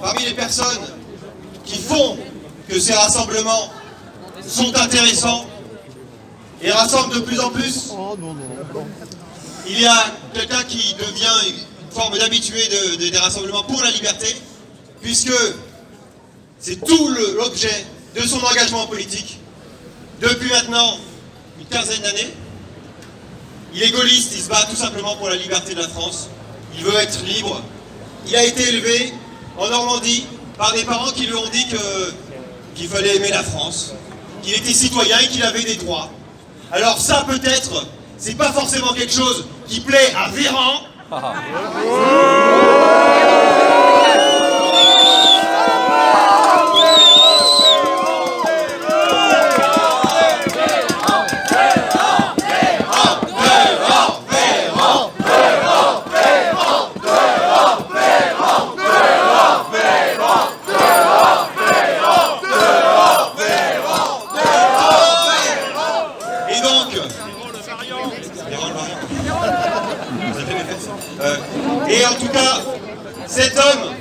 parmi les personnes qui font que ces rassemblements sont intéressants et rassemblent de plus en plus, il y a quelqu'un qui devient une forme d'habitué des rassemblements pour la liberté, puisque c'est tout l'objet de son engagement politique depuis maintenant une quinzaine d'années. Il est gaulliste, il se bat tout simplement pour la liberté de la France. Il veut être libre. Il a été élevé en Normandie par des parents qui lui ont dit qu'il fallait aimer la France, qu'il était citoyen et qu'il avait des droits. Alors ça peut-être, c'est pas forcément quelque chose qui plaît à Véran. Et en tout cas, cet homme,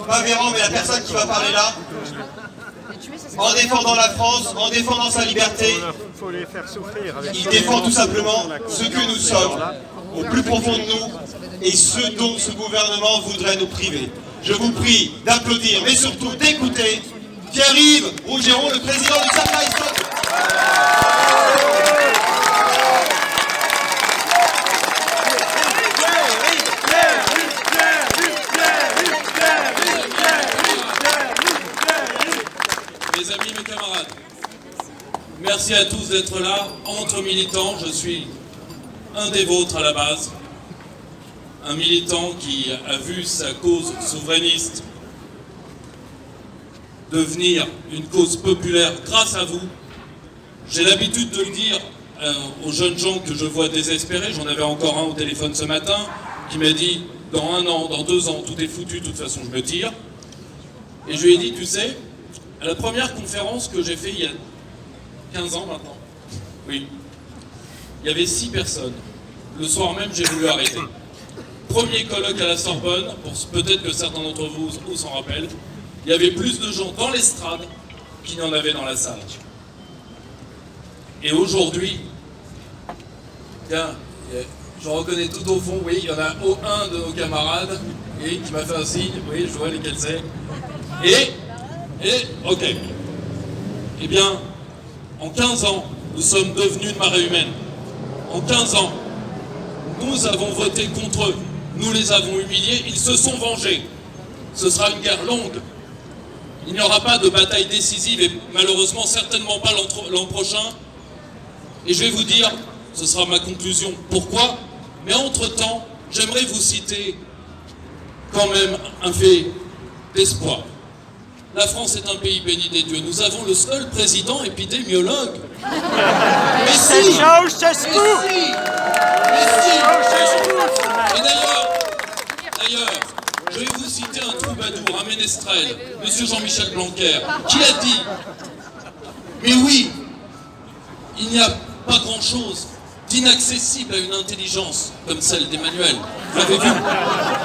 pas Véran, mais la personne qui va parler là, en défendant la France, en défendant sa liberté, il défend tout simplement ce que nous sommes, au plus profond de nous, et ce dont ce gouvernement voudrait nous priver. Je vous prie d'applaudir, mais surtout d'écouter Pierre-Yves Rougeron, le président du Cercle Aristote. Mes amis, mes camarades, merci à tous d'être là. Entre militants, je suis un des vôtres à la base. Un militant qui a vu sa cause souverainiste devenir une cause populaire grâce à vous. J'ai l'habitude de le dire aux jeunes gens que je vois désespérés. J'en avais encore un au téléphone ce matin qui m'a dit « Dans 1 an, dans 2 ans, tout est foutu, de toute façon je me tire ». Et je lui ai dit « Tu sais, à la première conférence que j'ai fait il y a 15 ans maintenant, oui, il y avait 6 personnes. Le soir même, j'ai voulu arrêter. Premier colloque à la Sorbonne, peut-être que certains d'entre vous s'en rappellent, il y avait plus de gens dans l'estrade qu'il n'y en avait dans la salle. Et aujourd'hui, tiens, je reconnais tout au fond, oui, il y en a un de nos camarades et qui m'a fait un signe, oui, je vois lesquels c'est. Et, ok. Eh bien, en 15 ans, nous sommes devenus une marée humaine. En 15 ans, nous avons voté contre eux. Nous les avons humiliés, ils se sont vengés. Ce sera une guerre longue. Il n'y aura pas de bataille décisive et malheureusement certainement pas l'an prochain. Et je vais vous dire, ce sera ma conclusion, pourquoi. Mais entre-temps, j'aimerais vous citer quand même un fait d'espoir. La France est un pays béni des dieux. Nous avons le seul président épidémiologue. Mais si! Et d'ailleurs, je vais vous citer un troubadour, un ménestrel, monsieur Jean-Michel Blanquer, qui a dit « Mais oui, il n'y a pas grand-chose d'inaccessible à une intelligence comme celle d'Emmanuel. » Vous l'avez vu?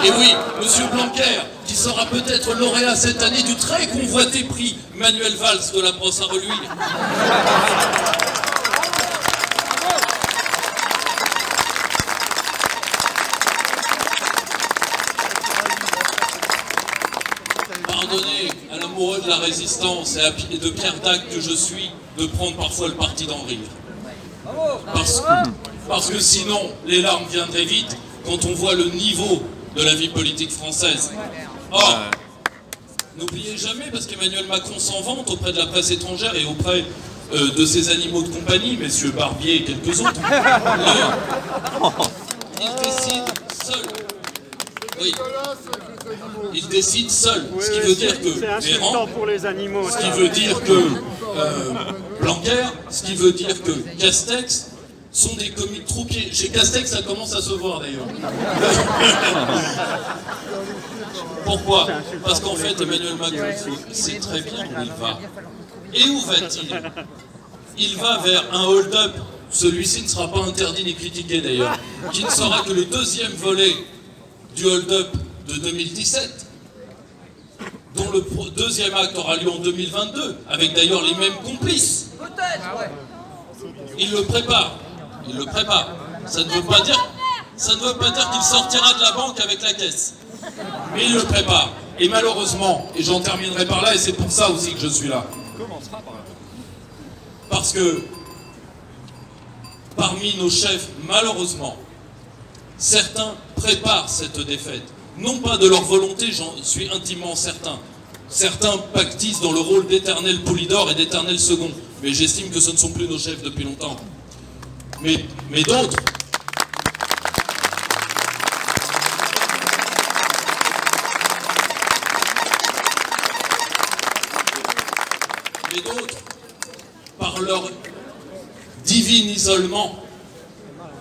Et oui, monsieur Blanquer, qui sera peut-être lauréat cette année du très convoité prix Manuel Valls de la brosse à reluire. Pardonnez à l'amoureux de la résistance et de Pierre Dac que je suis de prendre parfois le parti d'en rire. Parce que sinon, les larmes viendraient vite quand on voit le niveau de la vie politique française. Or, n'oubliez jamais, parce qu'Emmanuel Macron s'en vante auprès de la presse étrangère et auprès de ses animaux de compagnie, messieurs Barbier et quelques autres, il décide seul. Oui. Il décide seul, ce qui veut dire que Véran, ce qui veut dire que Blanquer, ce qui veut dire que Castex sont des comiques troupiers. Chez Castex, ça commence à se voir d'ailleurs. Pourquoi? Parce qu'en fait, Emmanuel Macron sait très bien où il va. Et où va-t-il? Il va vers un hold-up. Celui-ci ne sera pas interdit ni critiqué d'ailleurs. Qui ne sera que le deuxième volet du hold-up de 2017. le deuxième acte aura lieu en 2022, avec d'ailleurs les mêmes complices. Il le prépare. Il le prépare. Ça ne veut pas dire qu'il sortira de la banque avec la caisse. Mais il le prépare. Et malheureusement, et j'en terminerai par là, et c'est pour ça aussi que je suis là. Parce que parmi nos chefs, malheureusement, certains préparent cette défaite. Non pas de leur volonté, j'en suis intimement certain. Certains pactisent dans le rôle d'éternel Poulidor et d'éternel second. Mais j'estime que ce ne sont plus nos chefs depuis longtemps. Mais d'autres... Mais d'autres, par leur divin isolement,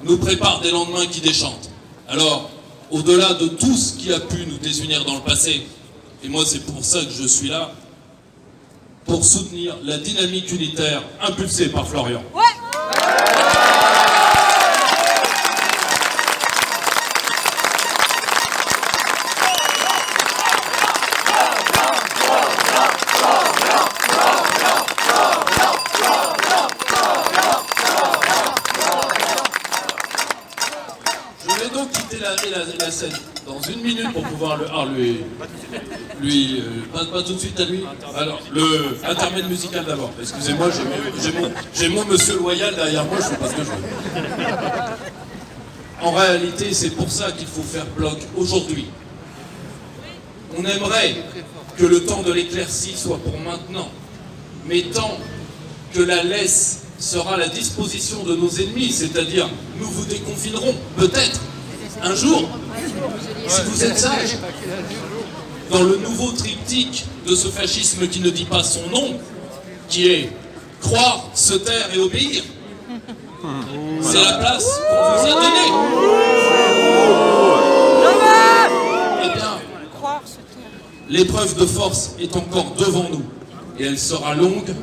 nous préparent des lendemains qui déchantent. Alors, au-delà de tout ce qui a pu nous désunir dans le passé, et moi c'est pour ça que je suis là, pour soutenir la dynamique unitaire impulsée par Florian. Ouais. Je vais donc quitter la scène dans une minute pour pouvoir le... Ah, pas tout de suite à lui. Alors, le intermède musical d'abord. Excusez-moi, j'ai mon monsieur loyal derrière moi, je fais pas ce que je veux. En réalité, c'est pour ça qu'il faut faire bloc aujourd'hui. On aimerait que le temps de l'éclaircie soit pour maintenant, mais tant que la laisse sera à la disposition de nos ennemis, c'est-à-dire nous vous déconfinerons, peut-être, un jour, si vous êtes sages, dans le nouveau triptyque de ce fascisme qui ne dit pas son nom, qui est croire, se taire et obéir. C'est la place qu'on vous a donnée. Eh bien, l'épreuve de force est encore devant nous, et elle sera longue,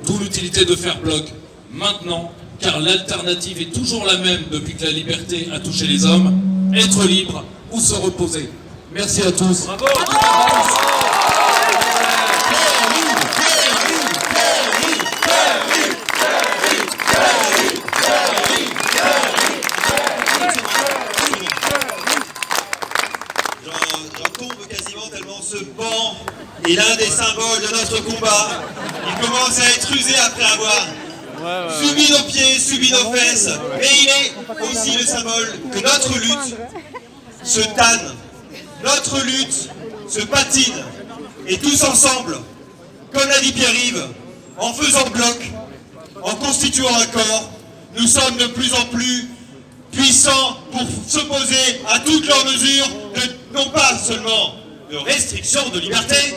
d'où l'utilité de faire bloc maintenant, car l'alternative est toujours la même depuis que la liberté a touché les hommes, être libre ou se reposer. Merci à tous. Bravo. J'en tombe quasiment tellement ce banc est l'un des symboles de notre combat. Il commence à être usé après avoir subi nos pieds, subi nos fesses, mais il est aussi le symbole que notre lutte se tanne, notre lutte se patine, et tous ensemble, comme l'a dit Pierre-Yves, en faisant bloc, en constituant un corps, nous sommes de plus en plus puissants pour s'opposer à toutes leurs mesures, non pas seulement de restriction de liberté,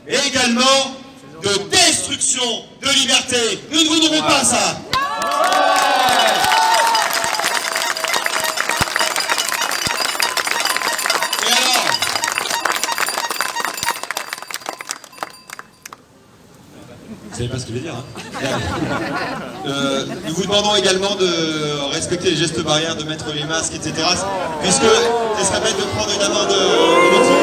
mais également de destruction de liberté. Nous ne voudrons pas ça. Et alors, vous savez pas ce qu'il veut dire, hein. Nous vous demandons également de respecter les gestes barrières, de mettre les masques, etc. Puisque ça serait bête de prendre une amende inutile.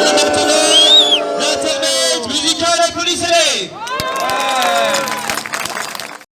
Et maintenant, l'intermède musical, applaudissez-les.